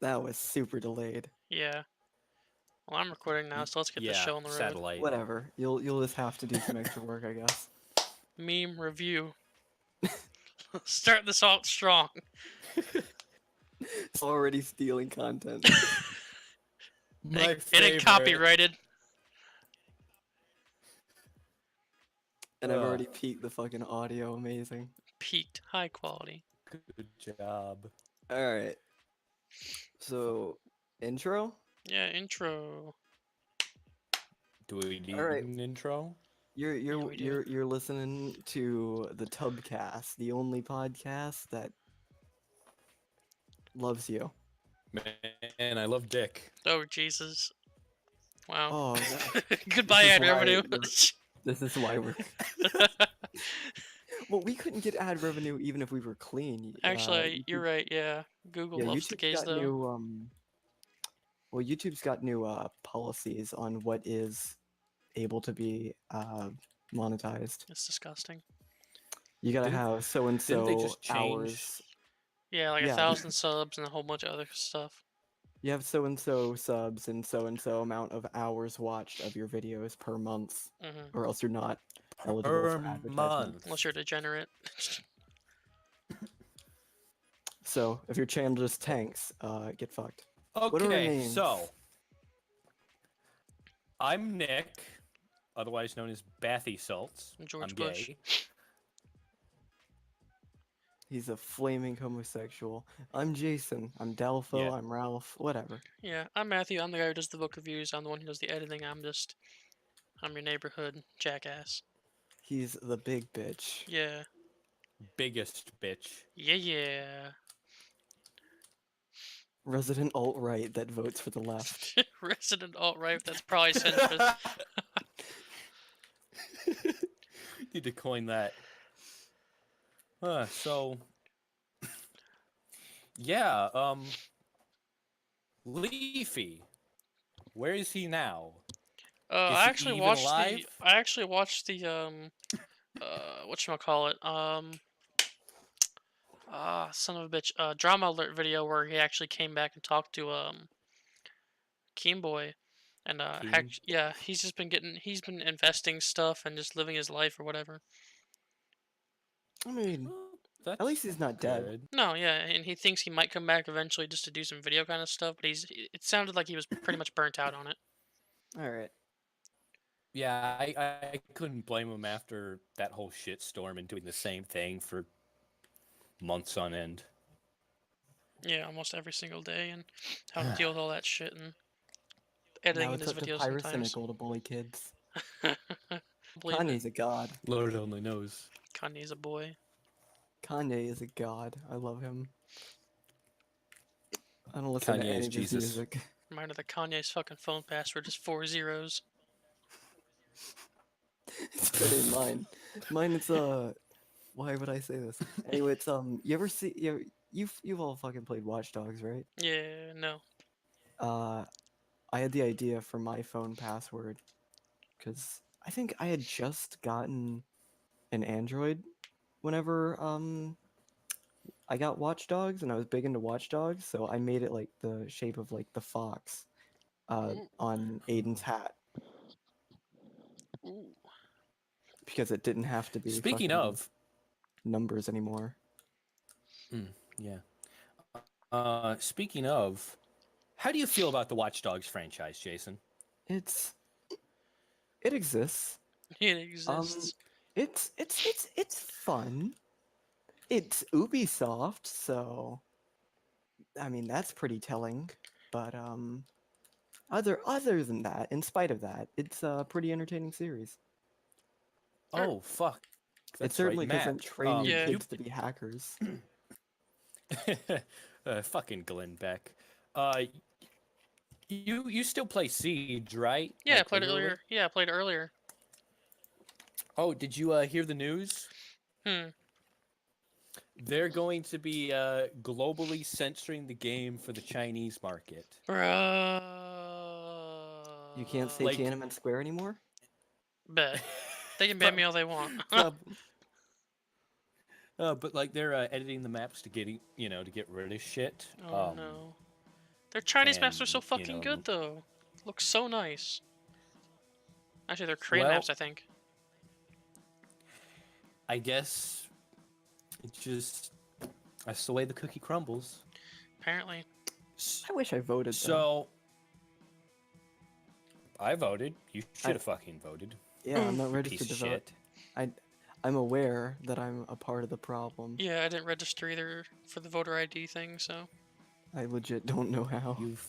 That was super delayed. Yeah. Well, I'm recording now, so let's get this Yeah, show on the road. satellite. Whatever. You'll just have to do some extra work, I guess. Meme review. Start this out strong. It's already stealing content. My It ain't favorite. copyrighted. And I've already peaked the fucking audio. Amazing. Peaked. High quality. Good job. Alright. So, intro? Yeah, intro. Do we need Alright. an intro? You're Yeah, you're we do. you're listening to the Tubcast, the only podcast that loves you. Man, I love Dick. Oh, Jesus. Wow. Oh, no. Goodbye, This is ad why revenue. This is why we're. Well, we couldn't get ad revenue even if we were clean. Actually, you're right, yeah. Google Yeah, loves the YouTube's gays, got though. new Well, YouTube's got new policies on what is able to be monetized. It's disgusting. You gotta Didn't- have so and Didn't they so just change? hours. Yeah, like Yeah. 1,000 subs and a whole bunch of other stuff. You have so and so subs and so amount of hours watched of your videos per month, Hmm. or else you're not eligible Per for advertisement. month. Unless you're a degenerate. So if your channel just tanks, get fucked. What are our Okay, names? so I'm Nick, otherwise known as Bathy Salts. I'm George I'm Bush. gay. He's a flaming homosexual. I'm Jason. I'm Delpho. Yeah. I'm Ralph. Whatever. Yeah, I'm Matthew. I'm the guy who does the book reviews. I'm the one who does the editing. I'm your neighborhood jackass. He's the big bitch. Yeah. Biggest bitch. Yeah. Resident alt-right that votes for the left. Resident alt-right, that's probably centrist. Need to coin that. So yeah, Leafy. Where is he now? Is I he actually even watched alive? the whatchamacallit, son of a bitch, drama alert video where he actually came back and talked to Keemboy, and Keen? yeah, he's been investing stuff and just living his life or whatever. I mean, Well, that's at least he's not dead. good. No, yeah, and he thinks he might come back eventually just to do some video kind of stuff, but it sounded like he was pretty much burnt out on it. Alright. Yeah, I couldn't blame him after that whole shitstorm and doing the same thing for months on end. Yeah, almost every single day, and having to deal with all that shit and editing Now in it's his up to videos sometimes. Pyrocynical to bully kids. Believe it. Kanye's a god. Lord only knows. Kanye's a boy. Kanye is a god. I love him. I don't listen to Kanye any is of his Jesus. music. Reminder that Kanye's fucking phone password is 4 zeros. It's better than mine. Mine it's why would I say this? Anyway, it's you ever see you've all fucking played Watch Dogs, right? Yeah, no. I had the idea for my phone password because I think I had just gotten an Android whenever I got Watch Dogs and I was big into Watch Dogs, so I made it like the shape of like the fox on Aiden's hat Ooh. because it didn't have to be Speaking fucking of, numbers anymore. yeah. Speaking of, how do you feel about the Watch Dogs franchise, Jason? It exists. It exists. It's fun. It's Ubisoft, so I mean that's pretty telling. But other than that, in spite of that, it's a pretty entertaining series. Oh fuck, It that's certainly right, Matt. doesn't train your Yeah. kids to be hackers. Fucking Glenn Beck. You still play Siege, right? Yeah, I Like, played it regularly? earlier. Yeah, I played it earlier. Oh, did you hear the news? They're going to be globally censoring the game for the Chinese market. Bro. You can't say Like- Tiananmen Square anymore. Bet. They can ban me all they want. But like they're editing the maps to get to get rid of shit. Oh no. Their Chinese maps are and so fucking good, though. Looks so nice. Actually, they're Korean well, maps, I think. I guess it just that's the way the cookie crumbles. Apparently. I wish I voted though. So I voted. You should have fucking voted. Yeah, I'm not You piece registered of to vote. shit. I'm aware that I'm a part of the problem. Yeah, I didn't register either for the voter ID thing, so. I legit don't know how. You've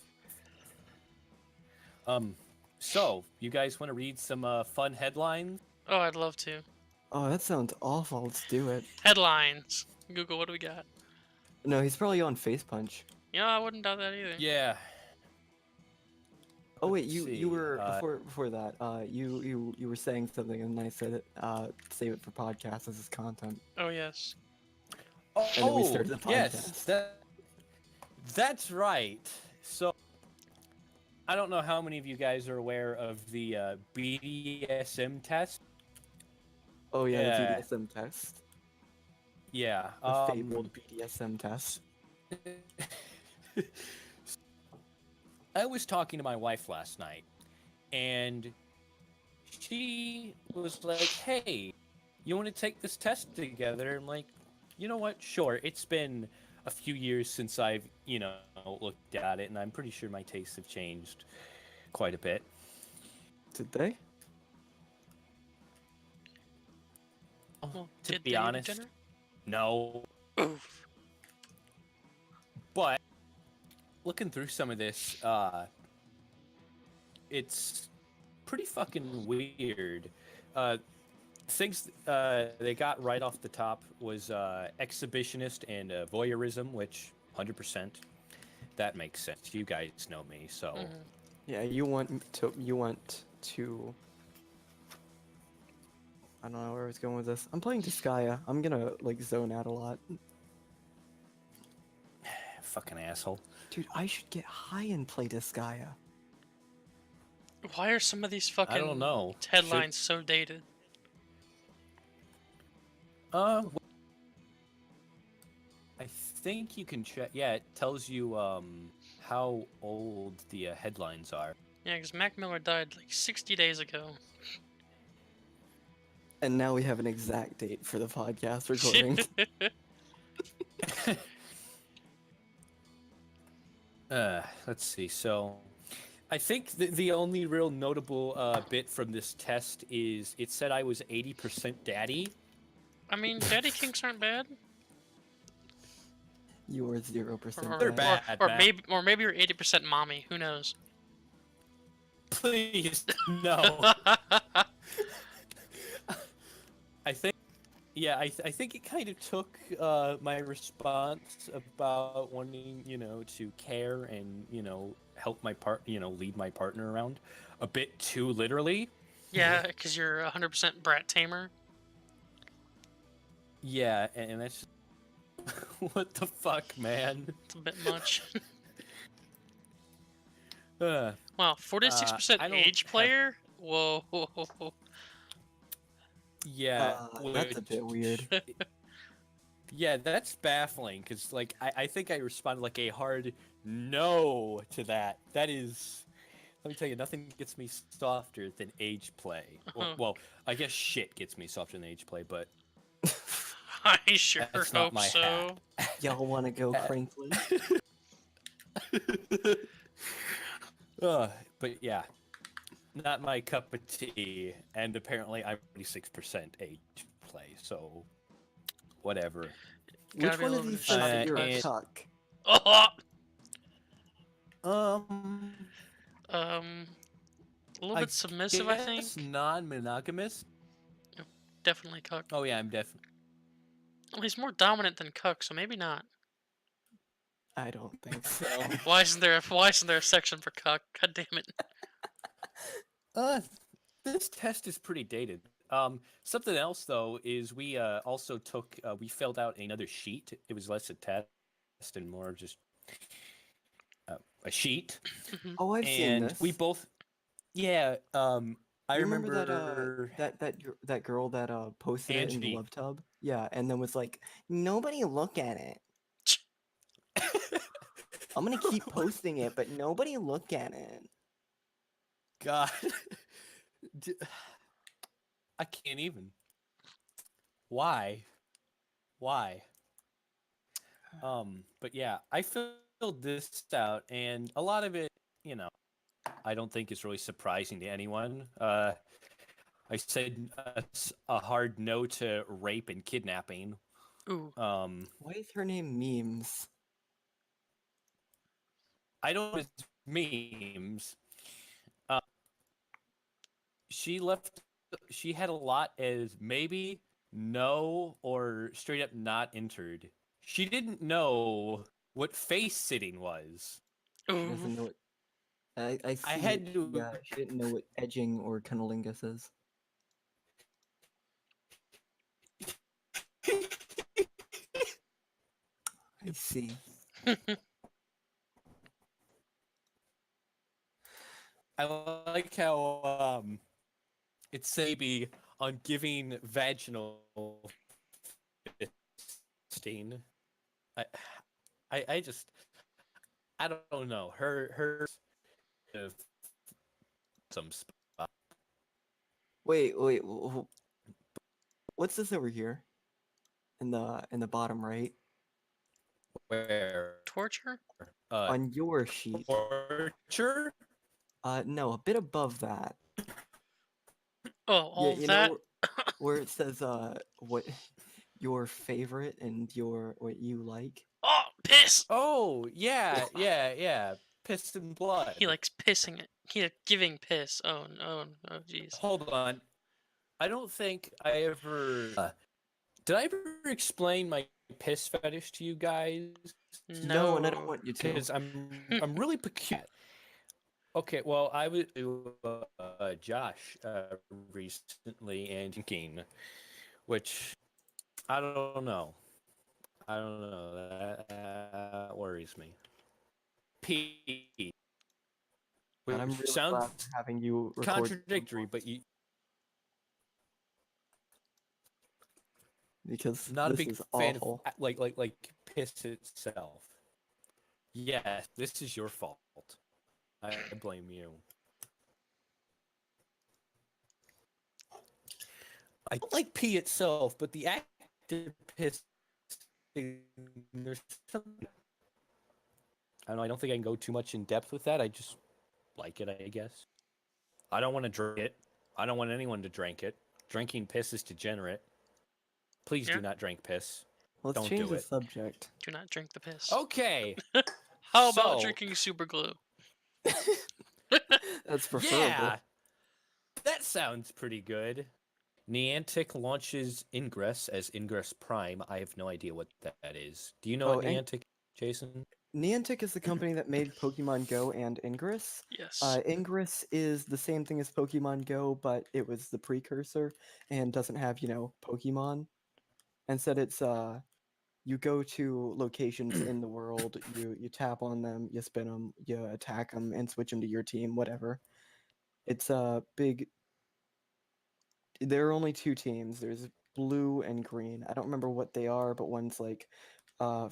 So you guys want to read some fun headlines? Oh, I'd love to. Oh, that sounds awful. Let's do it. Headlines. Google, what do we got? No, he's probably on Face Punch. Yeah, I wouldn't doubt that either. Yeah. Oh wait, Let's you see, were before that. You were saying something, and I said save it for podcast as his content. Oh, yes. Oh, And then we started the yes, podcast. that's right. So I don't know how many of you guys are aware of the BDSM test. Oh yeah, Yeah. the BDSM test. Yeah. The fabled BDSM test. I was talking to my wife last night, and she was like, "Hey, you want to take this test together?" I'm like, "You know what? Sure. It's been a few years since I've, looked at it, and I'm pretty sure my tastes have changed quite a bit." Did they? Well, To did be they honest, degenerate? no. Oof. But looking through some of this, it's pretty fucking weird. Things they got right off the top was exhibitionist and voyeurism, which 100% that makes sense. You guys know me, so Mhm. Yeah, you want to. I don't know where I was going with this. I'm playing Disgaea. I'm gonna like zone out a lot. fucking asshole. Dude, I should get high and play Disgaea. Why are some of these fucking I don't know. headlines so dated? I think you can check. Yeah, it tells you how old the headlines are. Yeah, because Mac Miller died like 60 days ago. And now we have an exact date for the podcast recording. Let's see. So, I think the only real notable bit from this test is it said I was 80% daddy. I mean, daddy kinks aren't bad. You were 0%. They're bad, or Matt. maybe you're 80% mommy. Who knows? Please, no. I think, yeah, I think it kind of took my response about wanting, to care and, help my lead my partner around a bit too literally. Yeah, because you're 100% brat tamer. Yeah, and that's what the fuck, man. It's a bit much. Uh, Wow, 46% I don't age have- player? Whoa. yeah, That's a bit weird. Yeah, that's baffling because, like, I think I responded like a hard no to that. That is, let me tell you, nothing gets me softer than age play. Well, I guess shit gets me softer than age play, but I sure that's not hope my so. Y'all want to go crankly? But yeah, not my cup of tea. And apparently, I'm 46% age play, so whatever. Gotta Which be a one of little these bit of says shit that you're a and- cuck? Oh! A A little bit submissive, I think. Non-monogamous. Definitely cuck. Oh yeah, I'm definitely. Well, he's more dominant than cuck, so maybe not. I don't think so. Why isn't there a section for cuck? God damn it. This test is pretty dated. Something else though is we also took we filled out another sheet. It was less a test and more of just a sheet. Oh, I've seen And this. we both, yeah. I You remember that girl that posted it in Angie. the LoveTub? Yeah, and then was like, nobody look at it. I'm gonna keep posting it, but nobody look at it. God. D- I can't even. Why? Why? But yeah, I filled this out, and a lot of it, you know, I don't think is really surprising to anyone. I said a hard no to rape and kidnapping. Ooh. Why is her name Memes? I don't know it's memes. Uh, she left. She had a lot as maybe, no, or straight up not entered. She didn't know what face sitting was. She Ooh. doesn't know what. I I see it. had to. She didn't know what edging or cunnilingus is. I see. I like how it's maybe on giving vaginal fisting. I, I just I don't know her of some spot Wait, what's this over here? In the bottom right where Torture? uh on your sheet. torture. No, a bit above that. Oh, Yeah, all you that? know where it says what your favorite and your what you like. Oh, piss! Oh yeah. Piss and blood. He likes pissing it. He giving piss. Oh, no. Oh, jeez. Hold on. I don't think I ever did I ever explain my piss fetish to you guys? No, and I don't No. want you to. Because I'm really peculiar. Okay, well, I was Josh recently and thinking, which I don't know. I don't know. That worries me. P, And I'm which really sounds glad we're having you record contradictory, but you because not a this big is fan of awful. like piss itself. Yes, this is your fault. I blame you. I don't like pee itself, but the act of piss. There's something. I don't know. I don't think I can go too much in depth with that. I just like it, I guess. I don't want to drink it. I don't want anyone to drink it. Drinking piss is degenerate. Please Yeah. do not drink piss. Let's Don't change do the it. subject. Do not drink the piss. Okay. How about So, drinking super glue? That's preferable. yeah, that sounds pretty good. Niantic launches Ingress as Ingress Prime. I have no idea what that is. Do you know Oh, what Niantic, Jason? Niantic is the company that made Pokemon Go and Ingress. Yes. Ingress is the same thing as Pokemon Go, but it was the precursor and doesn't have, Pokemon. Instead, it's you go to locations in the world, you tap on them, you spin them, you attack them, and switch them to your team, whatever. It's a big. There are only two teams. There's blue and green. I don't remember what they are, but one's like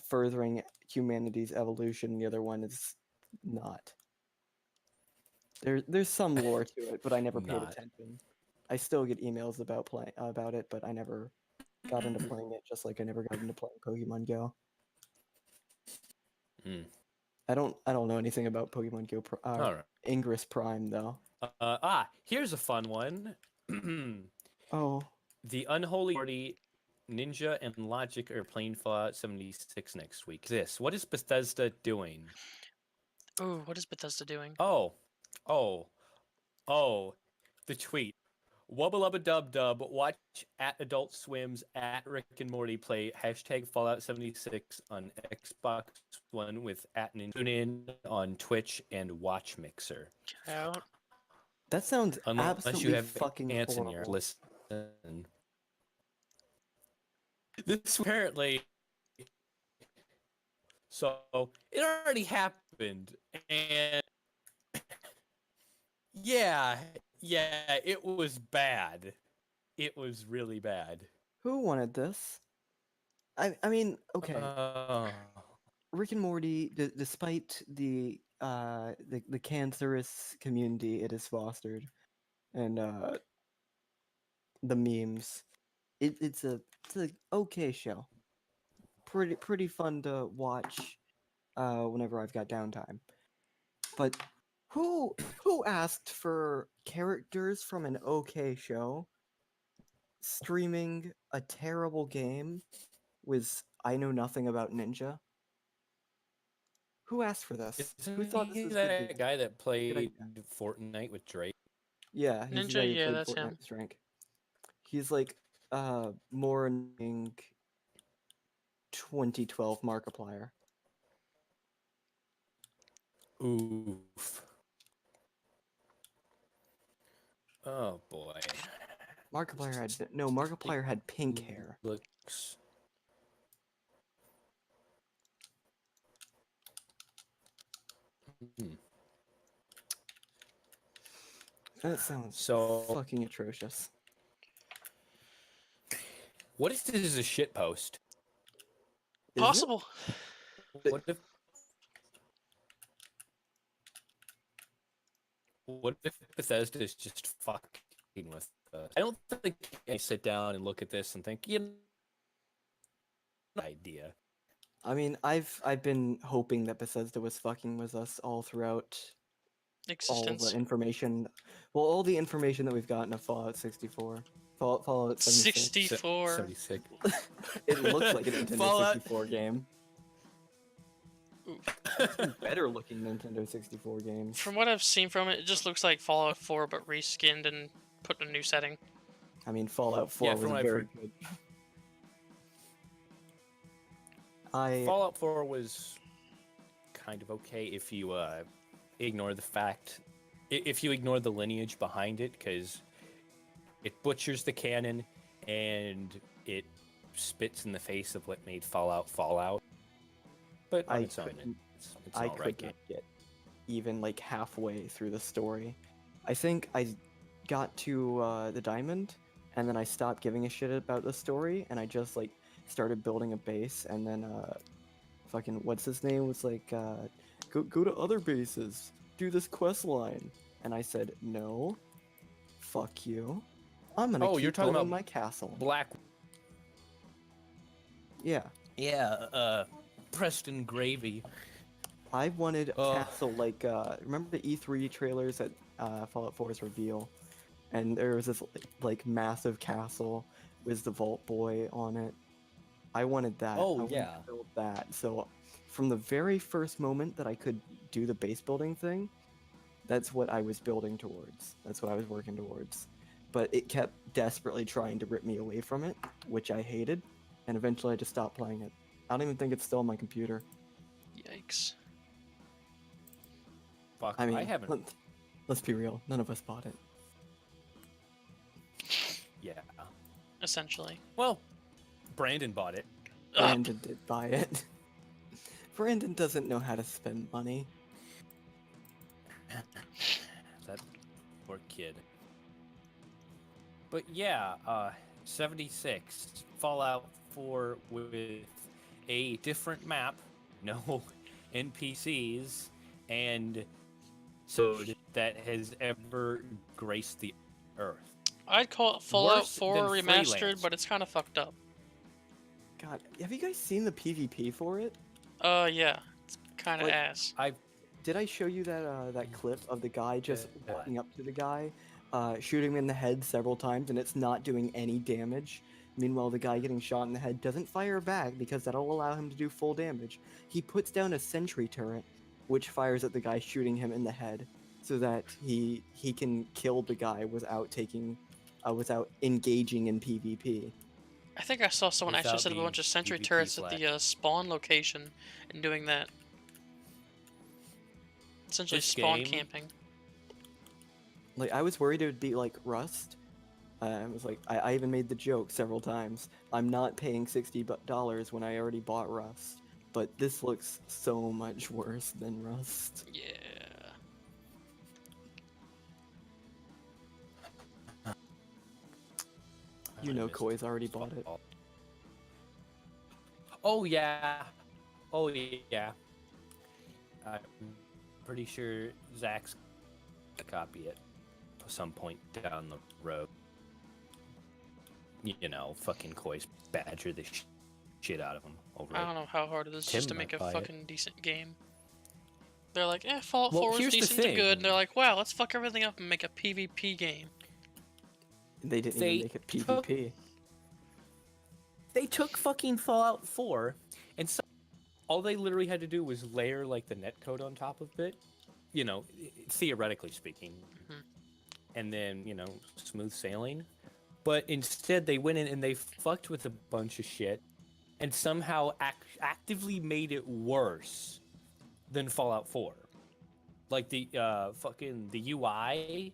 furthering humanity's evolution. The other one is not. There's some lore to it, but I never paid Not. attention. I still get emails about it, but I never got into playing it. Just like I never got into playing Pokemon Go. Mm. I don't know anything about Pokemon Go. All right. Ingress Prime though. Here's a fun one. Oh, The Unholy Party, Ninja, and Logic are playing Fallout 76 next week. What is Bethesda doing? Ooh, what is Bethesda doing? Oh, oh, oh, the tweet. Wubba lubba dub dub. Watch at Adult Swims at Rick and Morty play hashtag Fallout 76 on Xbox One with at Ninja. Tune in on Twitch and Watch Mixer. Get out. that sounds Unless absolutely you have fucking ants in your horrible. listen. This apparently. So it already happened, and yeah, it was bad. It was really bad. Who wanted this? I mean, okay. Uh, Rick and Morty, despite the cancerous community it has fostered and the memes, it's a okay show. Pretty fun to watch whenever I've got downtime. But who asked for characters from an okay show streaming a terrible game with I know nothing about ninja? Who asked for this? Who Isn't thought this he was gonna be that guy that a good played idea? Fortnite with Drake? Yeah, he's the Ninja, guy who yeah, played that's Fortnite him. with Strank. He's like more annoying 2012 Markiplier. Oof. Oh boy. Markiplier had pink hair. Looks. Hmm. That sounds So, fucking atrocious. what if this is a shit post? Is it? Possible. What if? What if Bethesda is just fucking with us? I don't think I sit down and look at this and think, idea. I mean, I've been hoping that Bethesda was fucking with us all throughout all the Existence. information. Well, all the information that we've gotten of Fallout 64, Fallout 76. 64. 76. It looks like a Nintendo Fallout. 64 game. Ooh. Even better looking Nintendo 64 games. From what I've seen from it, it just looks like Fallout 4, but reskinned and put in a new setting. I mean, Fallout 4 Yeah, was from what I've very heard. good. Fallout 4 was kind of okay if you ignore the fact, if you ignore the lineage behind it, because it butchers the canon and it spits in the face of what made Fallout. But on its own, it's I an alright could game. not get even like halfway through the story. I think I got to the diamond, and then I stopped giving a shit about the story, and I just like started building a base, and then fucking what's his name was like, go to other bases, do this quest line, and I said no, fuck you, I'm gonna keep you're talking building about my castle. Black. Yeah, Yeah, Preston Gravy. I wanted a Oh. castle like remember the E3 trailers at Fallout 4's reveal, and there was this like massive castle with the Vault Boy on it. I wanted that. Oh, I wanted yeah. to build that. So from the very first moment that I could do the base building thing, that's what I was building towards. That's what I was working towards. But it kept desperately trying to rip me away from it, which I hated, and eventually I just stopped playing it. I don't even think it's still on my computer. Yikes. Fuck, I mean, I haven't. let's be real. None of us bought it. Yeah. Essentially. Well, Brandon bought it. Brandon did buy it. Brandon doesn't know how to spend money. That poor kid. But yeah, 76 Fallout 4 with a different map, no NPCs, and so that has ever graced the earth. I'd call it Fallout Worse 4 than remastered, Freelance. but it's kind of fucked up. God, have you guys seen the PvP for it? Yeah. It's kind of Like, ass. Did I show you that that clip of the guy just Yeah. walking up to the guy, shooting him in the head several times, and it's not doing any damage? Meanwhile, the guy getting shot in the head doesn't fire back because that'll allow him to do full damage. He puts down a sentry turret, which fires at the guy shooting him in the head, so that he can kill the guy without without engaging in PvP. I think I saw someone actually Without set up a being bunch of sentry PvP turrets at flag. the spawn location and doing that. Essentially This spawn game- camping. Like, I was worried it would be like Rust. I was like, I even made the joke several times. I'm not paying $60 when I already bought Rust. But this looks so much worse than Rust. Yeah. You know Koi's already bought it. Oh yeah. Oh yeah. I'm pretty sure Zach's gonna copy it at some point down the road. You know, fucking Koi's badger the shit out of him over I it. don't know how hard it is Tim just to make might a buy it. fucking decent game. They're like, Fallout Well, 4 is here's the decent to good, and thing. they're like, wow, let's fuck everything up and make a PvP game. They didn't even They make it took PvP. they took fucking Fallout 4 and all they literally had to do was layer like the netcode on top of it, you know, theoretically speaking, Mhm. and then, you know, smooth sailing. But instead they went in and they fucked with a bunch of shit and somehow actively made it worse than Fallout 4. Like the fucking the UI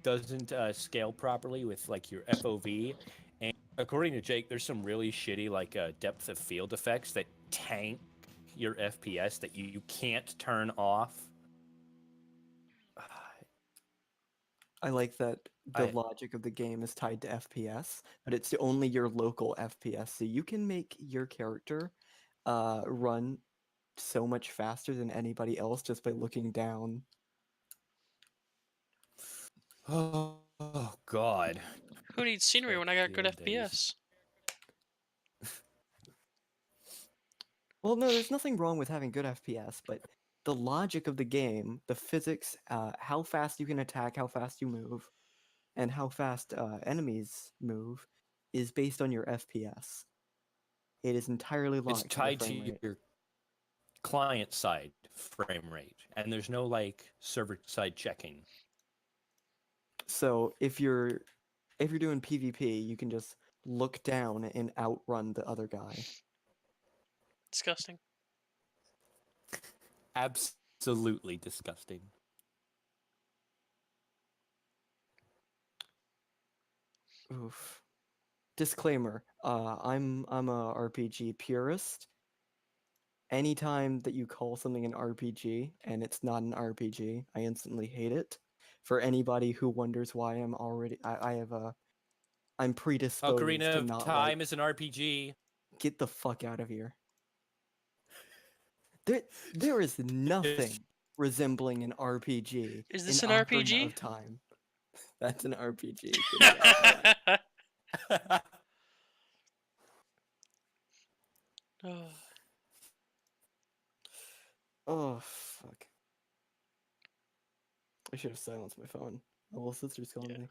doesn't scale properly with like your FOV. And according to Jake, there's some really shitty like depth of field effects that tank your FPS that you can't turn off. I like that the I logic of the game is tied to FPS, but it's only your local FPS. So you can make your character run so much faster than anybody else just by looking down. oh god. Who needs scenery when I got good FPS? Well, no, there's nothing wrong with having good FPS, but the logic of the game, the physics, how fast you can attack, how fast you move, and how fast enemies move is based on your FPS. It is entirely It's locked to the tied to frame rate. your client side frame rate, and there's no like server side checking. So if you're doing PvP, you can just look down and outrun the other guy. Disgusting. Absolutely disgusting. Oof. Disclaimer: I'm a RPG purist. Anytime that you call something an RPG and it's not an RPG, I instantly hate it. For anybody who wonders why I'm predisposed Ocarina to of not like. Time is an RPG. Get the fuck out of here. There is nothing resembling an RPG Is in this an Ocarina RPG? of Time. That's an RPG. Good job, Matt. Oh, Oh fuck! I should have silenced my phone. My little sister's calling yeah. me.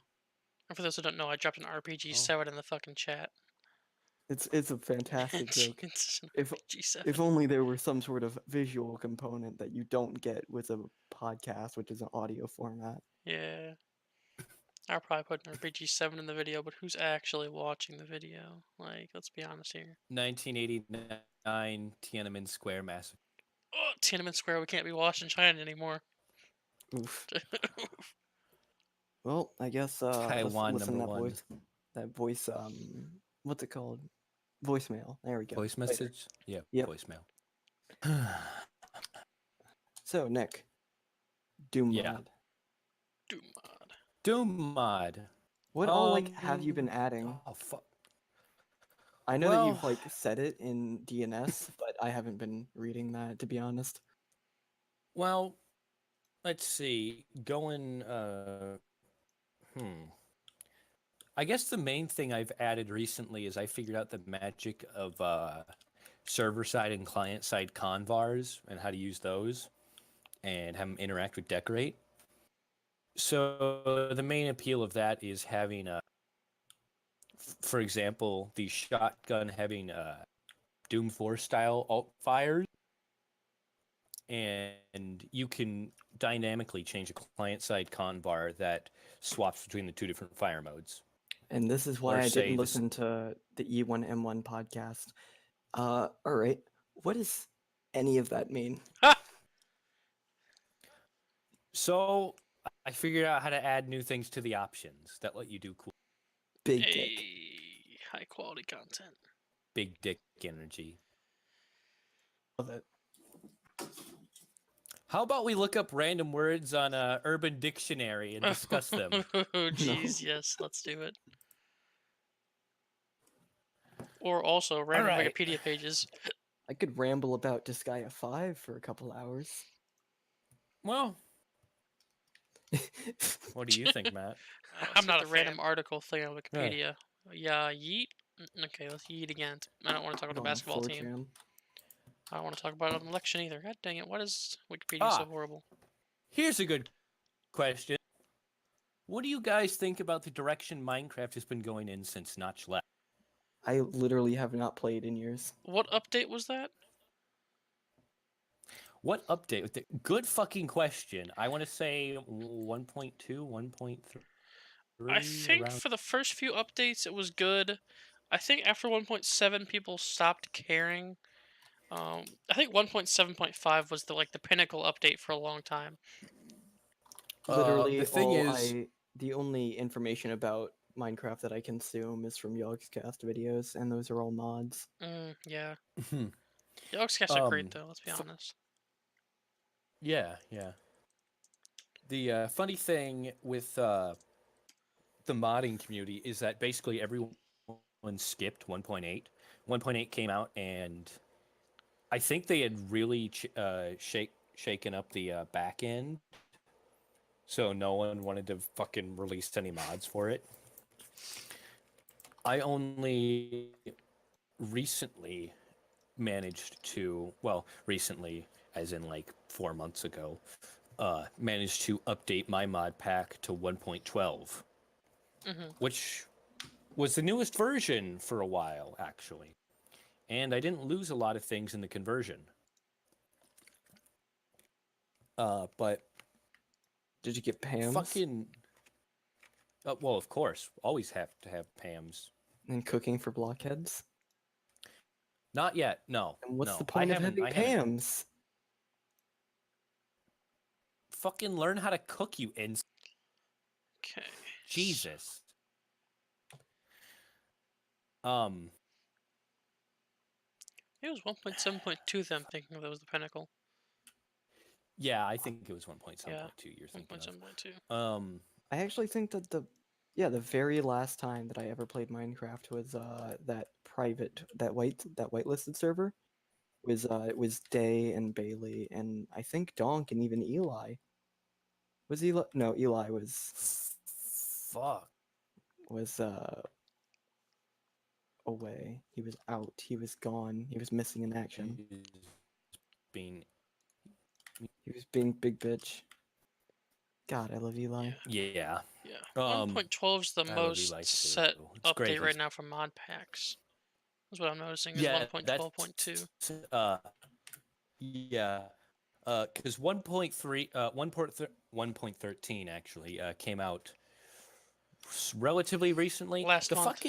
And for those who don't know, I dropped an RPG 7 in the fucking chat. It's a fantastic joke. It's an If RPG 7. if only there were some sort of visual component that you don't get with a podcast, which is an audio format. Yeah. I'll probably put an RPG 7 in the video, but who's actually watching the video? Like, let's be honest here. 1989 Tiananmen Square massacre. Oh, Tiananmen Square, we can't be watching China anymore. Oof. Well, I guess Taiwan listen to #1. that voice what's it called? Voicemail. There we go. Voice Later. message? Yeah, Yep. voicemail. So Nick, Doom Yeah. mod. Doom mod. Doom mod. What all like have you been adding? Oh fuck. I know that you've Well- like said it in DNS, but I haven't been reading that to be honest. Well, let's see. Going I guess the main thing I've added recently is I figured out the magic of server side and client side convars and how to use those and have them interact with decorate. So the main appeal of that is having for example, the shotgun having Doom 4 style alt fires, and you can dynamically change a client side convar that swaps between the two different fire modes. And this is why Or I say didn't this- listen to the E1M1 podcast. All right. What does any of that mean? Ha! So I figured out how to add new things to the options that let you do cool Big dick. Hey, high quality content. big dick energy. Love it. How about we look up random words on Urban Dictionary and discuss them? Oh, jeez, yes, let's do it. Or also random right. Wikipedia pages. I could ramble about Disgaea 5 for a couple hours. Well, what do you think, Matt? I'm not a random article thing on Wikipedia. Yeah, yeet. Okay, let's yeet again. I don't want to talk about the Oh, basketball team. 4chan. I don't want to talk about an election either. God dang it! Why is Wikipedia so Ah. horrible? Here's a good question. What do you guys think about the direction Minecraft has been going in since Notch left? I literally have not played in years. What update was that? What update? Good fucking question. I want to say 1.2, 1.3. I think around. for the first few updates it was good. I think after 1.7 people stopped caring. I think 1.7.5 was the pinnacle update for a long time. Literally, The thing is, the only information about Minecraft that I consume is from LoveTubCast videos, and those are all mods. Yeah. The Oxcasts are great though. Let's be f- honest. yeah. The funny thing with the modding community is that basically everyone skipped 1.8. 1.8 came out, and I think they had really shaken up the back end, so no one wanted to fucking release any mods for it. I only recently managed to, well, recently, as in like 4 months ago, managed to update my mod pack to 1.12, which was the newest version for a while, actually. And I didn't lose a lot of things in the conversion. But Did you get Pam's? fucking, well, of course, always have to have Pam's. And cooking for blockheads? Not yet, no. And what's no, the point of having I haven't. Pam's? Fucking learn how to cook, you Okay. Jesus. It was 1.7.2 that I'm thinking of. That was the pinnacle. Yeah, I think it was 1.7.2 Yeah, you're thinking 1.7.2. of. I actually think that the very last time that I ever played Minecraft was that whitelisted server. It was Day and Bailey and I think Donk and even Eli. Was Eli? No, Eli Fuck. was away. He was out. He was gone. He was missing in action. Being. He was being big bitch. God, I love Eli. Yeah. Yeah. 1.12 is the I love Eli most too. set It's great update right he's- now for mod packs. That's what I'm noticing is Yeah, 1.12.2. Yeah. Because 1.3, 1.13 actually came out relatively recently. Last month.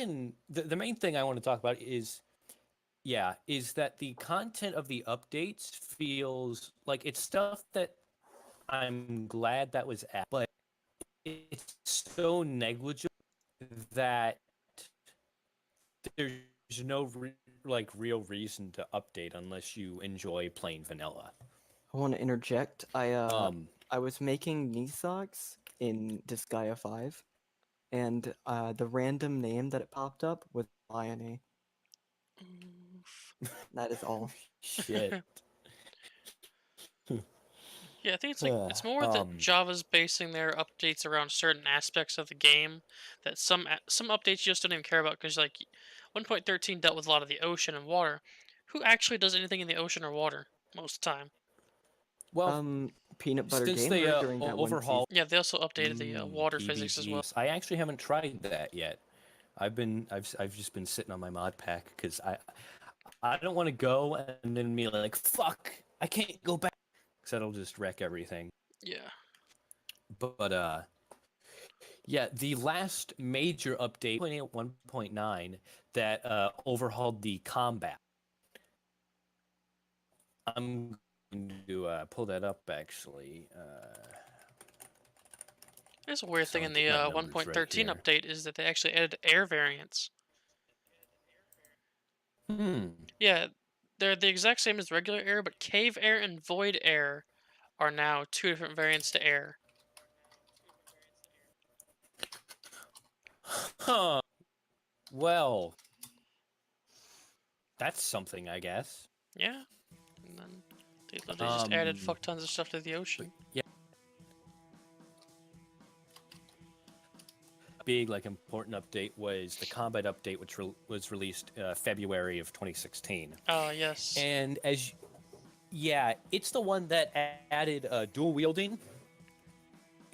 The main thing I want to talk about is that the content of the updates feels like it's stuff that I'm glad that was at, but it's so negligible that there's no real reason to update unless you enjoy plain vanilla. I want to interject. I was making knee socks in Disgaea 5, and the random name that it popped up was Lion. That is all. Shit. Yeah, I think it's more that Java's basing their updates around certain aspects of the game that some updates you just don't even care about because 1.13 dealt with a lot of the ocean and water. Who actually does anything in the ocean or water most of the time? Well, Peanut Butter since Gamer they during that one season. overhauled Yeah, they also updated the water physics as well. PBGs, I actually haven't tried that yet. I've just been sitting on my mod pack because I don't want to go and then be like, fuck, I can't go back because that'll just wreck everything. Yeah. But yeah, the last major update, 1.9, that overhauled the combat. I'm going to pull that up actually. There's a weird So thing I'll in get the my numbers right 1.13 here. update is that they actually added air variants. Hmm. Yeah, they're the exact same as regular air, but cave air and void air are now two different variants to air. Huh. Well, That's something, I guess. Yeah, and then they just added fuck tons of stuff to the ocean. Yeah. Big, like, important update was the combat update, which was released February of 2016. Oh yes. And yeah, it's the one that added dual wielding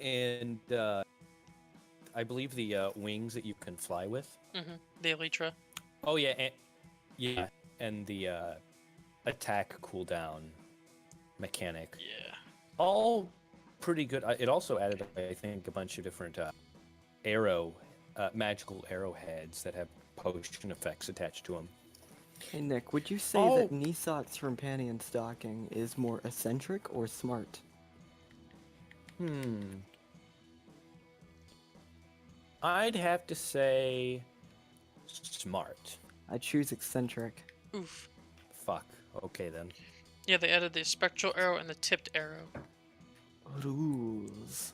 and I believe the wings that you can fly with. The Elytra. Oh yeah, and the attack cooldown mechanic. Yeah. All pretty good. It also added, I think, a bunch of different magical arrowheads that have potion effects attached to them. Hey Nick, would you say that Nisat's from Panty and Stocking is more eccentric or smart? I'd have to say smart. I choose eccentric. Oof. Fuck. Okay then. Yeah, they added the spectral arrow and the tipped arrow. Rules.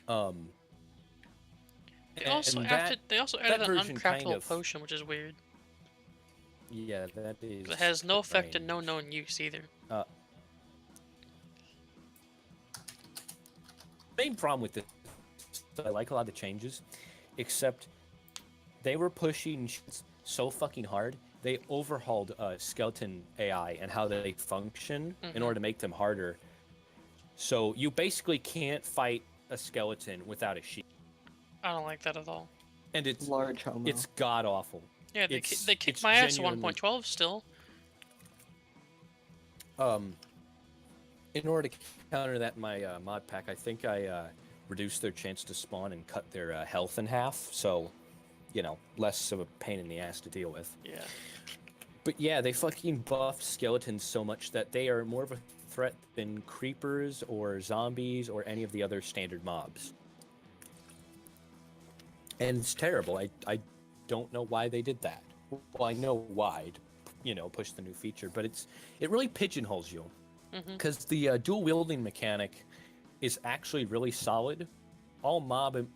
They also added an uncraftable potion, which is weird. Yeah, that is. It has no effect and no known use either. Main problem with this, I like a lot of the changes, except they were pushing so fucking hard. They overhauled skeleton AI and how they function in order to make them harder. So you basically can't fight a skeleton without a shield. I don't like that at all. And it's large homo. It's god awful. Yeah, they kicked my ass at 1.12 still. In order to counter that in my mod pack, I think I reduced their chance to spawn and cut their health in half, so, you know, less of a pain in the ass to deal with. Yeah. But yeah, they fucking buffed skeletons so much that they are more of a threat than creepers or zombies or any of the other standard mobs. And it's terrible. I don't know why they did that. Well, I know why, push the new feature, but it really pigeonholes you. Because the dual wielding mechanic is actually really solid. All mod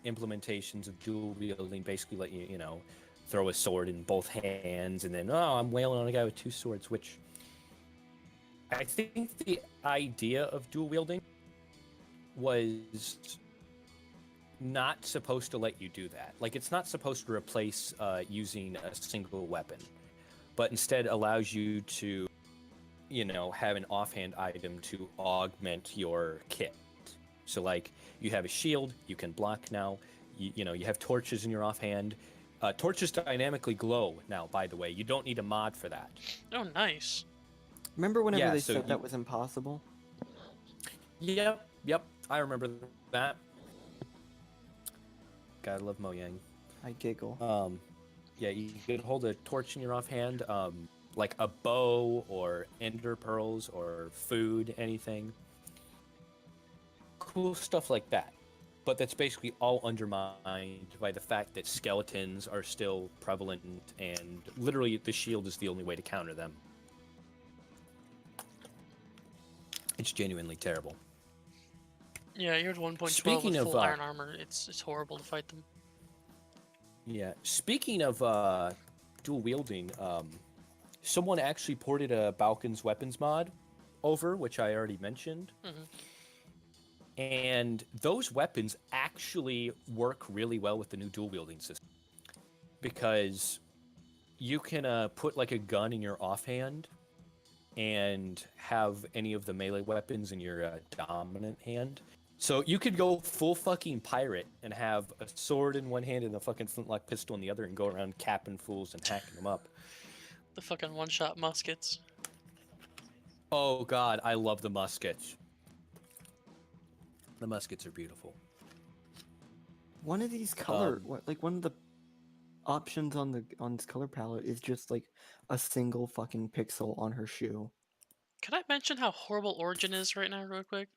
implementations of dual wielding basically let you, throw a sword in both hands and then, I'm wailing on a guy with two swords, which I think the idea of dual wielding was not supposed to let you do that. Like, it's not supposed to replace using a single weapon, but instead allows you to have an offhand item to augment your kit. So, like, you have a shield, you can block now. You have torches in your offhand. Torches dynamically glow now, by the way. You don't need a mod for that. Oh, nice. Remember whenever they said that was impossible? Yep. I remember that. Gotta love Mojang. I giggle. Yeah, you could hold a torch in your offhand. Like a bow or ender pearls or food, anything. Cool stuff like that. But that's basically all undermined by the fact that skeletons are still prevalent and literally the shield is the only way to counter them. It's genuinely terrible. Yeah, you're at 1.12 with full iron armor. It's horrible to fight them. Yeah. Speaking of dual wielding, someone actually ported a Balkan's weapons mod over, which I already mentioned. And those weapons actually work really well with the new dual wielding system. Because you can put like a gun in your offhand and have any of the melee weapons in your dominant hand. So you could go full fucking pirate and have a sword in one hand and a fucking flintlock pistol in the other and go around capping fools and hacking them up. The fucking one-shot muskets. Oh god, I love the muskets. The muskets are beautiful. One of these one of the options on this color palette is just like a single fucking pixel on her shoe. Can I mention how horrible Origin is right now, real quick?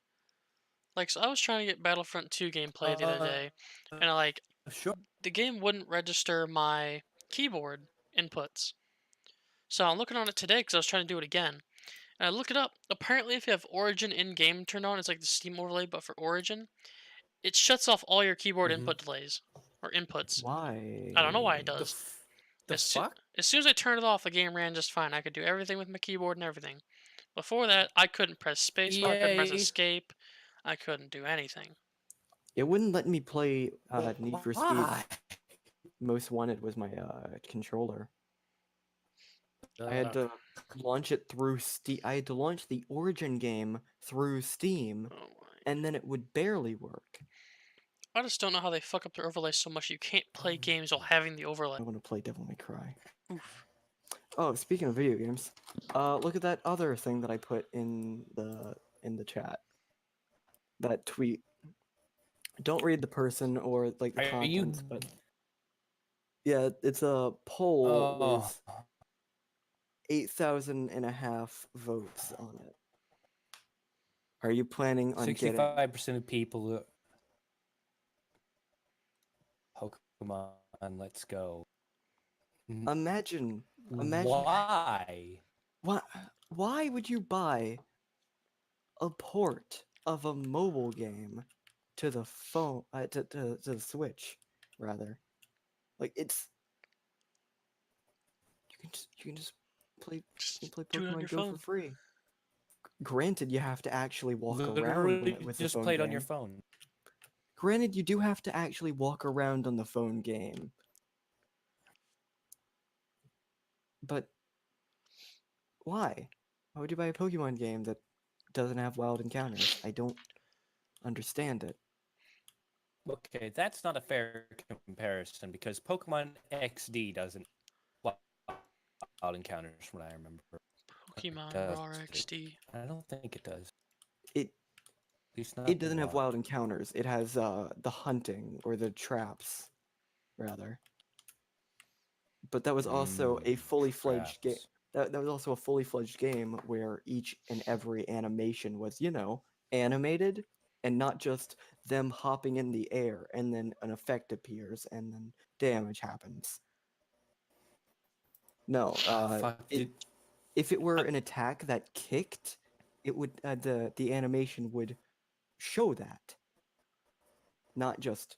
Like, so I was trying to get Battlefront 2 gameplay the other day, and the game wouldn't register my keyboard inputs. So I'm looking on it today because I was trying to do it again. And I look it up. Apparently, if you have Origin in-game turned on, it's like the Steam overlay, but for Origin, it shuts off all your keyboard input delays. or inputs. I don't know why it Why? does. The fuck? As soon as I turned it off, the game ran just fine. I could do everything with my keyboard and everything. Before that, I couldn't press spacebar, I couldn't press EA. escape, I couldn't do anything. It wouldn't let me play But Need for Speed why? Most Wanted with my controller. I had Uh, to launch it through Steam. I had to launch the Origin game through Steam, Oh my. and then it would barely work. I just don't know how they fuck up their overlay so much you can't play games while having the overlay. I want to play Devil May Cry. Oof. Oh, speaking of video games, look at that other thing that I put in the chat. That tweet. Don't read the person or like the are you? contents, but yeah, it's a poll Oh, with 8,500 votes on it. Are you planning on getting 65% of people. Pokemon, let's go. Imagine Why? why would you buy a port of a mobile game to the phone to the Switch rather? Like you can just play you can play Do it on Pokemon your Go for phone. free. Granted, you have to actually walk around Literally, with the just phone play it on your game. phone. Granted, you do have to actually walk around on the phone game. But why? Why would you buy a Pokemon game that doesn't have wild encounters? I don't understand it. Okay, that's not a fair comparison because Pokemon XD doesn't wild encounters from what I remember. Pokemon Does Raw it? XD. I don't think it does. It At least not it a doesn't have lot. wild encounters. It has the hunting or the traps, rather. But that was also a fully fledged game. Traps. That was also a fully fledged game where each and every animation was, animated and not just them hopping in the air and then an effect appears and then damage happens. No, Fuck. if it were an attack that kicked, it would the animation would show that, not just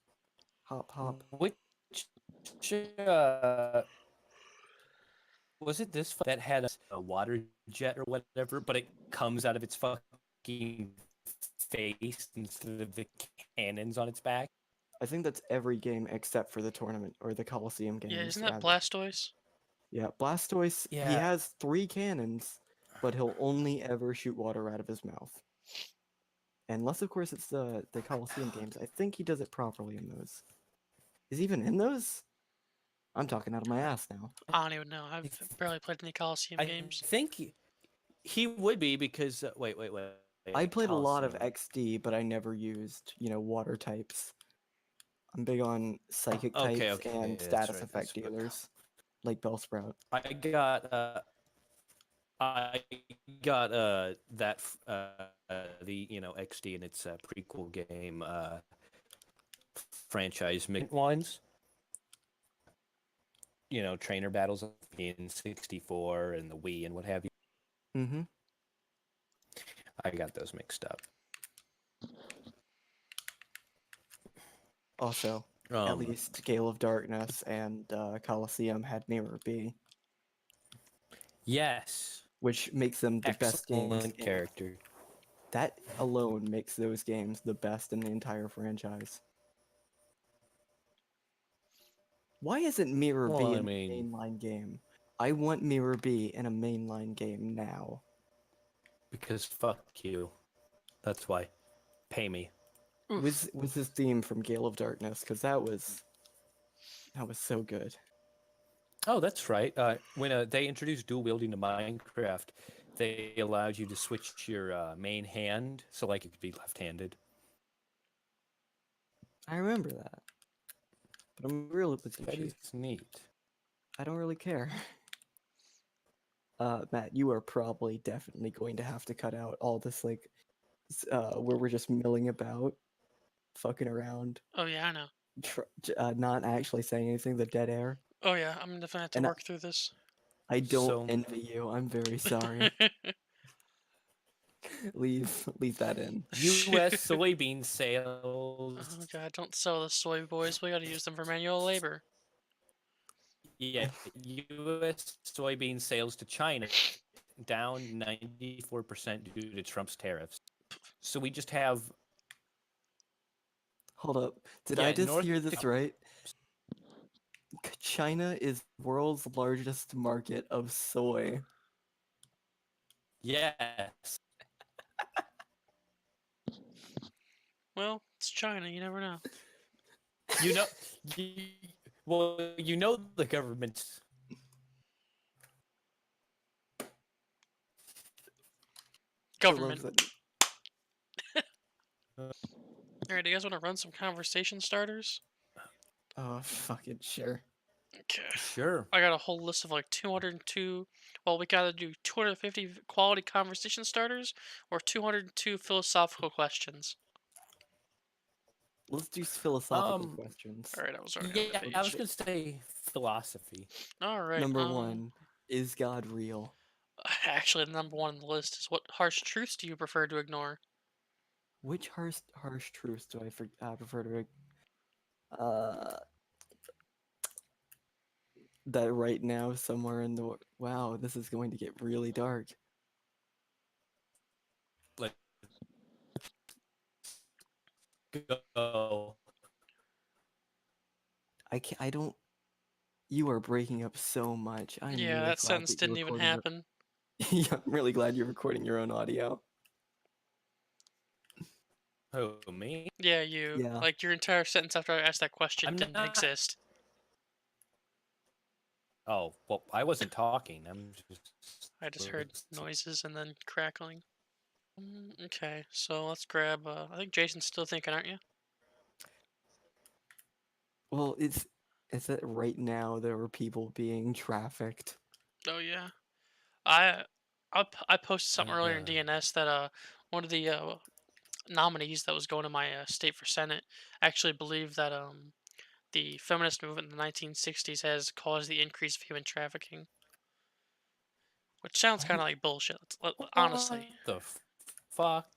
hop hop. Which uh, was it this that had a water jet or whatever, but it comes out of its fucking face instead of the cannons on its back? I think that's every game except for the tournament or the Coliseum Yeah, games. isn't that Blastoise? Yeah, Blastoise. He Yeah. has 3 cannons, but he'll only ever shoot water out of his mouth. Unless, of course, it's the Coliseum games. I think he does it properly in those. Is he even in those? I'm talking out of my ass now. I don't even know. I've barely played any Coliseum I games. think he would be because wait. I played a lot of Coliseum. XD, but I never used, water types. I'm big on psychic Okay, types and that's status right, effect that's right. dealers, like Bellsprout. I got that the XD and its prequel game franchise ones. Trainer battles in 64 and the Wii and what have you. Mm-hmm. I got those mixed up. Also, at least Gale of Darkness and Coliseum had Mirror B, Yes. which makes them the best games. Excellent character. That alone makes those games the best in the entire franchise. Why isn't Mirror Well, B I in a mean, mainline game? I want Mirror B in a mainline game now. because fuck you. That's why. Pay me. Oof. Was his theme from Gale of Darkness? Because that was so good. Oh, that's right. When they introduced dual wielding to Minecraft, they allowed you to switch your main hand, so like it could be left-handed. I remember that, but I'm real with you, That Chief. is neat. I don't really care. Matt, you are probably definitely going to have to cut out all this where we're just milling about, fucking around, Oh yeah, I know. not actually saying anything. The dead air. Oh yeah, I'm definitely have to And work through this. I don't So- envy you. I'm very sorry. leave that in. U.S. soybean sales. Oh god, don't sell the soy boys. We gotta use them for manual labor. Yeah, U.S. soybean sales to China down 94% due to Trump's tariffs. So we just have, Hold up. Did I yeah, just North hear this right? China is world's largest market of soy. yes. Well, it's China. You never know. You know, you, well, you know the government's. I love Government. that. All right, do you guys want to run some conversation starters? Oh, fucking sure. Okay. Sure. I got a whole list of like 202. Well, we gotta do 250 quality conversation starters or 202 philosophical questions. Let's do philosophical questions. All right, I was already on the Yeah, I was page. gonna say philosophy. All right. Number one, is God real? Actually, the number one on the list is what harsh truths do you prefer to ignore? Which harsh truths do I prefer to uh that right now somewhere in the wow, this is going to get really dark. Let's go. I don't you are breaking up so much. I'm Yeah, really that glad sentence that you're didn't even recording your happen. yeah, I'm really glad you're recording your own audio. Oh, me? Yeah, you. Yeah. Like, your entire sentence after I asked that question I'm didn't not. exist. Oh, well, I wasn't talking. I'm just. I just heard noises and then crackling. Okay, so let's grab. I think Jason's still thinking, aren't you? Well, it's that right now there were people being trafficked. Oh yeah. I I posted something earlier in Uh, DNS that one of the nominees that was going to my state for Senate actually believed that the feminist movement in the 1960s has caused the increase of human trafficking, which sounds kind of like bullshit. Honestly. what the fuck?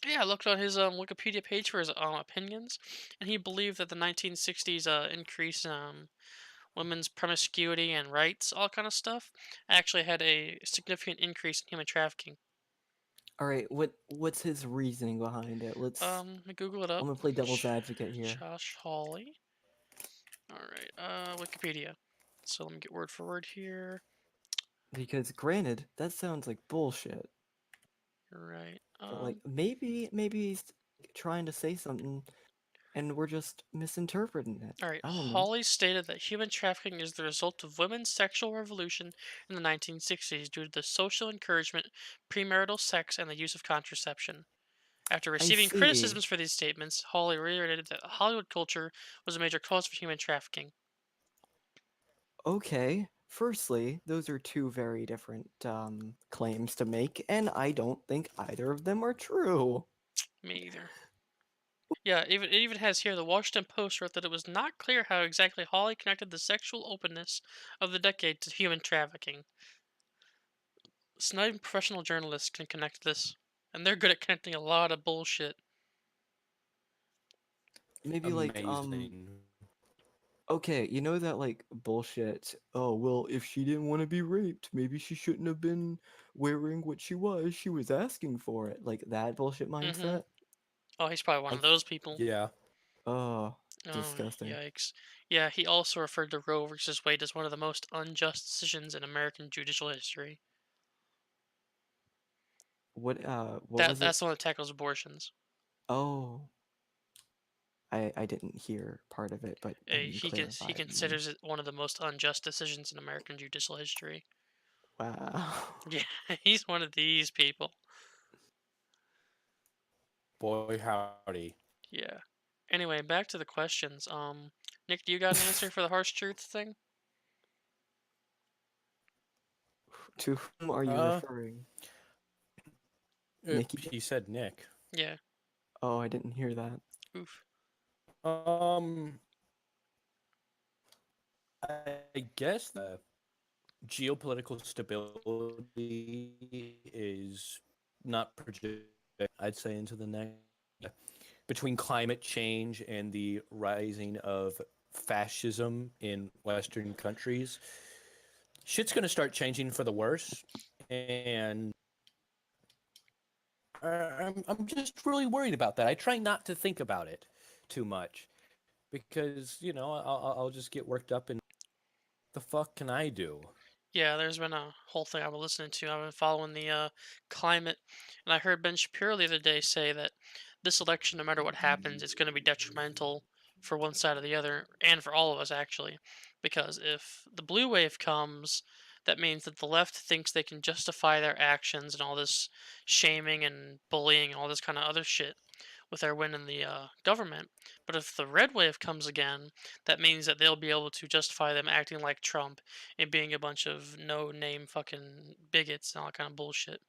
Yeah, I looked on his Wikipedia page for his opinions, and he believed that the 1960s increase in women's promiscuity and rights, all kind of stuff, actually had a significant increase in human trafficking. All right, what's his reasoning behind it? Let me Google it up. I'm gonna play devil's advocate here Josh Hawley. All right, Wikipedia. So let me get word for word here. because granted, that sounds like bullshit. You're right. But like maybe he's trying to say something and we're just misinterpreting it. All right. I don't know. Hawley stated that human trafficking is the result of women's sexual revolution in the 1960s due to the social encouragement, premarital sex, and the use of contraception. After I receiving see. criticisms for these statements, Hawley reiterated that Hollywood culture was a major cause for human trafficking. Okay. Firstly, those are two very different claims to make, and I don't think either of them are true. Me either. Yeah, it even has here the Washington Post wrote that it was not clear how exactly Hawley connected the sexual openness of the decade to human trafficking. So not even professional journalists can connect this, and they're good at connecting a lot of bullshit. Maybe like Amazing. okay, you know that like bullshit. Oh, well, if she didn't want to be raped, maybe she shouldn't have been wearing what she was. She was asking for it. Like that bullshit Mm-hmm. mindset. Oh, he's probably one I of those people. Yeah. oh, Oh, disgusting. yikes. Yeah, he also referred to Roe versus Wade as one of the most unjust decisions in American judicial history. What was it? That's the one that tackles abortions. Oh, I didn't hear part of it, but I mean He clarify it more. considers it one of the most unjust decisions in American judicial history. Wow. Yeah, he's one of these people. Boy, howdy. Yeah. Anyway, back to the questions. Nick, do you got an answer for the harsh truth thing? To whom are you Uh, referring? Nikki? he said Nick. Yeah. Oh, I didn't hear that. Oof. Um, I guess the geopolitical stability is not project. I'd say into the next between climate change and the rising of fascism in Western countries, shit's gonna start changing for the worse, and I'm just really worried about that. I try not to think about it too much because I'll just get worked up and the fuck can I do? Yeah, there's been a whole thing I've been listening to. I've been following the climate, and I heard Ben Shapiro the other day say that this election, no matter what happens, it's going to be detrimental for one side or the other, and for all of us actually, because if the blue wave comes, that means that the left thinks they can justify their actions and all this shaming and bullying and all this kind of other shit with their win in the government. But if the red wave comes again, that means that they'll be able to justify them acting like Trump and being a bunch of no name fucking bigots and all that kind of bullshit.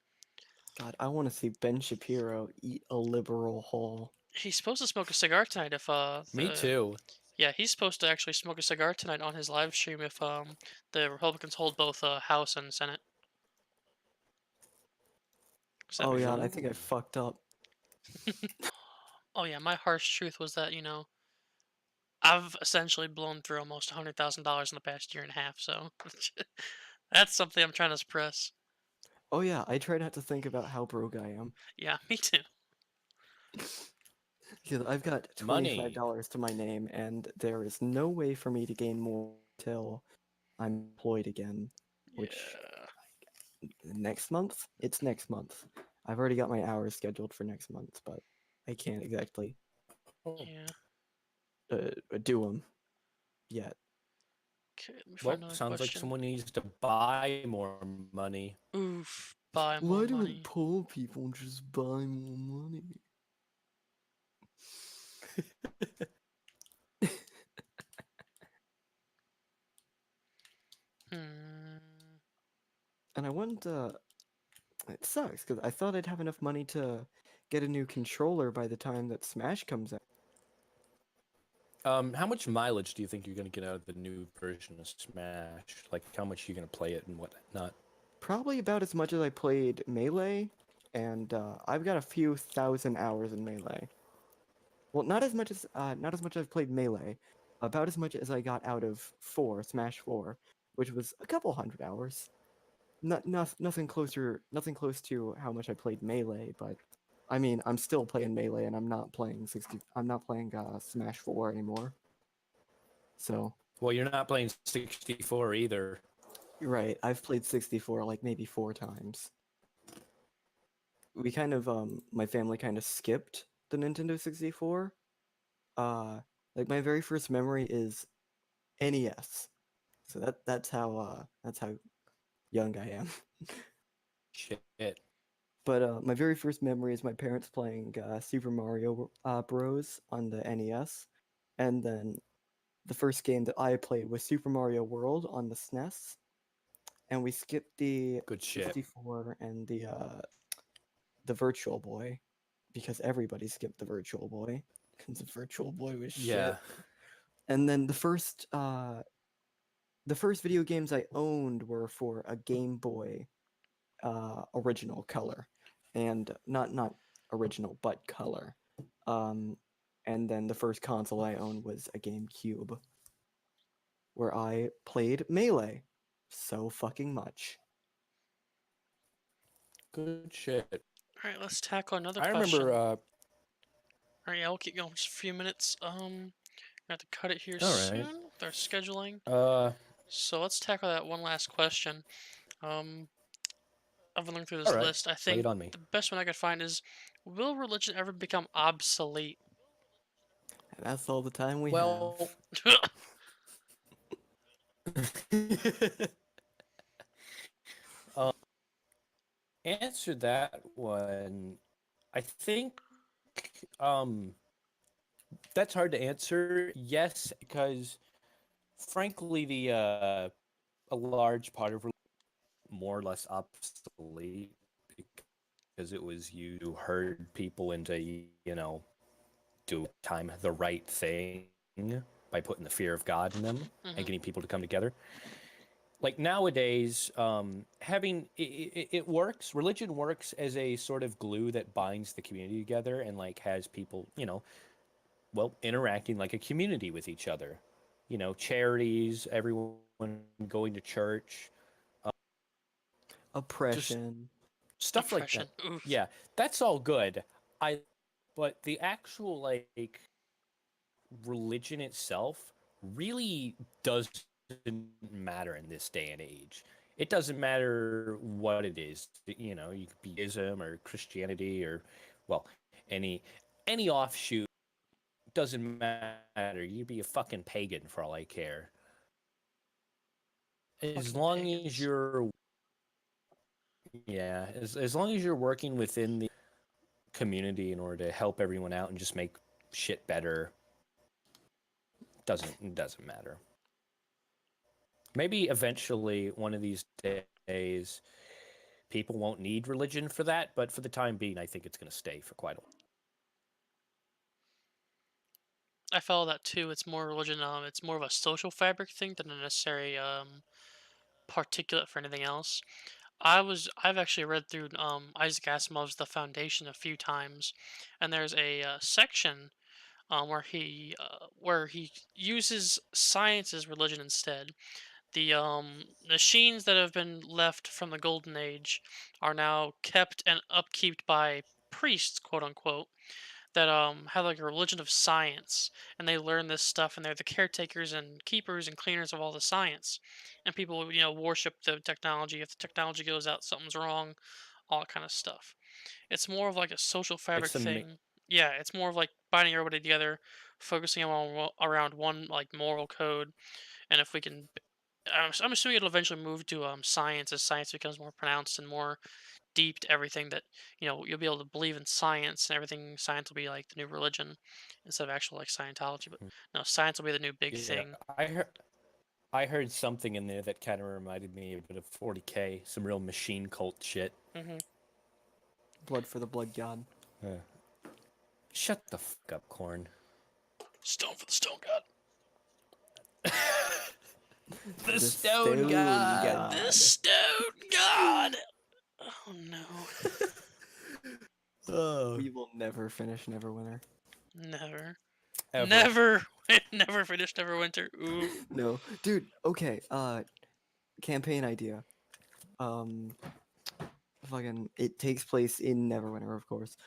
God, I want to see Ben Shapiro eat a liberal whole. He's supposed to smoke a cigar tonight if Me the too. yeah, he's supposed to actually smoke a cigar tonight on his live stream if the Republicans hold both House and Senate. Does that Oh make yeah, sense? and I think I fucked up. Oh yeah, my harsh truth was that I've essentially blown through almost $100,000 in the past year and a half, so that's something I'm trying to suppress. Oh yeah, I try not to think about how broke I am. Yeah, me too. Because I've got Money. $25 to my name, and there is no way for me to gain more until I'm employed again. Which Yeah. next month? It's next month. I've already got my hours scheduled for next month, but I can't exactly Oh, Yeah. do them yet. Okay, let me find well, another sounds like question. someone needs to buy more money. Oof, buy more Why don't money. poor people just buy more money? Hmm. And I wouldn't. It sucks because I thought I'd have enough money to get a new controller by the time that Smash comes out. How much mileage do you think you're gonna get out of the new version of Smash? Like, how much you gonna play it and whatnot? Probably about as much as I played Melee, and I've got a few thousand hours in Melee. Well, not as much as I've played Melee, about as much as I got out of Smash 4, which was a couple hundred hours. Nothing nothing close to how much I played Melee, but I mean, I'm still playing Melee, and I'm not playing Smash 4 anymore. So, Well, you're not playing 64 either. right, I've played 64 like maybe 4 times. We kind of my family kind of skipped the Nintendo 64. Uh, like my very first memory is NES. So that's how young I am. Shit. But my very first memory is my parents playing Super Mario Bros. On the NES, and then the first game that I played was Super Mario World on the SNES, and we skipped the Good shit. 64 and the Virtual Boy because everybody skipped the Virtual Boy because the Virtual Boy was Yeah. shit. And then the first video games I owned were for a Game Boy original color, and not original but color. Um, and then the first console I owned was a GameCube, where I played Melee so fucking much. Good shit. All right, let's tackle another I remember. question. All right, yeah, we'll keep going just a few minutes. I have to cut it here All right. soon with our scheduling. Uh. So let's tackle that one last question. Um, I've been looking through All this right. list. I Lay it think on me. the best one I could find is, will religion ever become obsolete? And that's all the time we Well. have. Answer that one. I think um that's hard to answer. Yes, because frankly, the a large part of more or less obsolete because it was used to herd people into do time the right thing by putting the fear of God in them and hmm getting people to come together. like nowadays, having it works. Religion works as a sort of glue that binds the community together and like has people, well, interacting like a community with each other. Charities, everyone going to church, just Oppression. stuff like that. Oppression. Oof. Yeah, that's all good. I, but the actual like religion itself really doesn't matter in this day and age. It doesn't matter what it is. You could be Islam or Christianity or, well, any offshoot doesn't matter. You could be a fucking pagan for all I care. As Fucking long as pagans. you're, yeah, as long as you're working within the community in order to help everyone out and just make shit better, doesn't matter. Maybe eventually one of these days people won't need religion for that, but for the time being, I think it's going to stay for quite a while. I follow that too. It's more religion. It's more of a social fabric thing than a necessary particulate for anything else. I've actually read through Isaac Asimov's The Foundation a few times, and there's a section where he uses science as religion instead. The machines that have been left from the Golden Age are now kept and upkept by priests, quote unquote, that have like a religion of science, and they learn this stuff, and they're the caretakers and keepers and cleaners of all the science. And people, worship the technology. If the technology goes out, something's wrong, all that kind of stuff. It's more of like a social Like fabric some, thing. Yeah, it's more of like binding everybody together, focusing around one like moral code. And if we can, I'm assuming it'll eventually move to science as science becomes more pronounced and more deep to everything that you'll be able to believe in science, and everything science will be like the new religion instead of actual like Scientology. But no, science will be the new big yeah, thing. I heard something in there that kind of reminded me a bit of 40K, some real machine cult shit. Hmm. Blood for the blood god. Uh, Shut the fuck up, Corn. Stone for the stone god. The The Stone stone God. The god. stone god. Oh no, Oh, We will never finish Neverwinter. never, ever. never, never finished Neverwinter. Oof. No, dude. Okay. Campaign idea. Um, fucking. It takes place in Neverwinter, of course.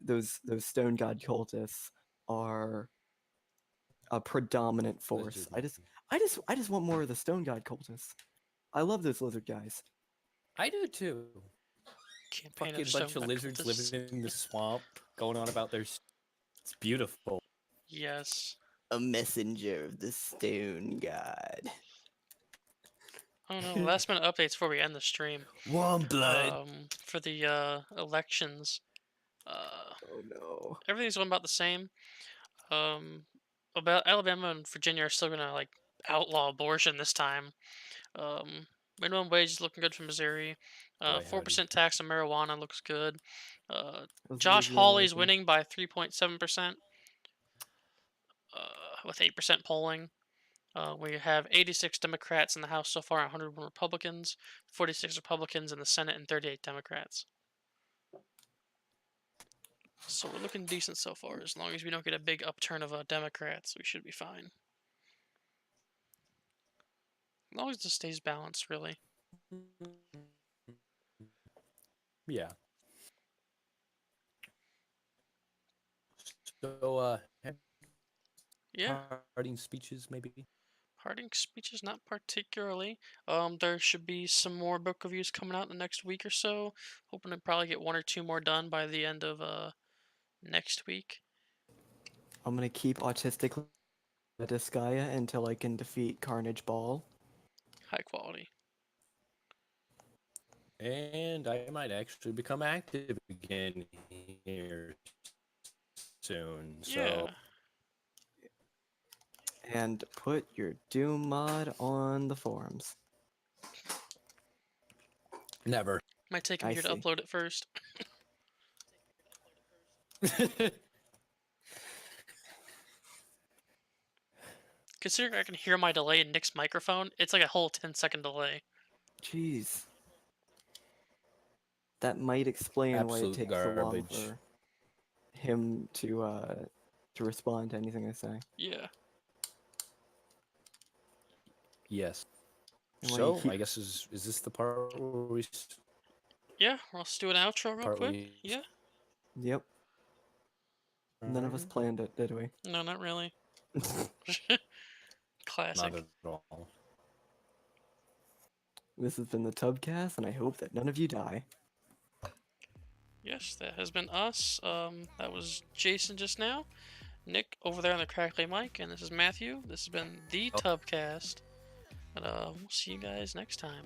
Those stone god cultists are a predominant force. Lizard. I just want more of the stone god cultists. I love those lizard guys. I do too. Campaign of Fucking stone bunch of god lizards cultists. living in the swamp, going on about their. It's beautiful. Yes. A messenger of the stone god. Oh no, last minute updates before we end the stream. Warm blood. For the elections, Oh no. everything's going about the same. Um, about Alabama and Virginia are still gonna like outlaw abortion this time. Um, Minimum wage is looking good for Missouri. Boy, howdy. 4% tax on marijuana looks good. Uh, Those Josh Louisiana Hawley's license. winning by 3.7%. With 8% polling. We have 86 Democrats in the House so far, 101 Republicans, 46 Republicans in the Senate, and 38 Democrats. So we're looking decent so far. As long as we don't get a big upturn of Democrats, we should be fine. As long as it stays balanced, really. Yeah. So, Yeah, parting speeches, maybe. parting speeches, not particularly. There should be some more book reviews coming out in the next week or so. Hoping to probably get one or two more done by the end of next week. I'm gonna keep autistic Disgaea until I can defeat Carnage Ball. High quality. And I might actually become active again here soon. So, Yeah. And put your Doom mod on the forums. never. Might take a I year to see. upload it first. considering I can hear my delay in Nick's microphone, it's like a whole 10-second delay. Jeez. That might explain why it Absolute takes so long garbage. for him to respond to anything I say. Yeah. Yes. And why you So, I guess is this the part where we Yeah, let's do an outro real part quick. we Yeah. Yep. None of us planned it, did we? No, not really. not Classic. at all. This has been the Tubcast, and I hope that none of you die. Yes, that has been us. That was Jason just now. Nick over there on the crackly mic, and this is Matthew. This has been the Tubcast. And we'll see you guys next time.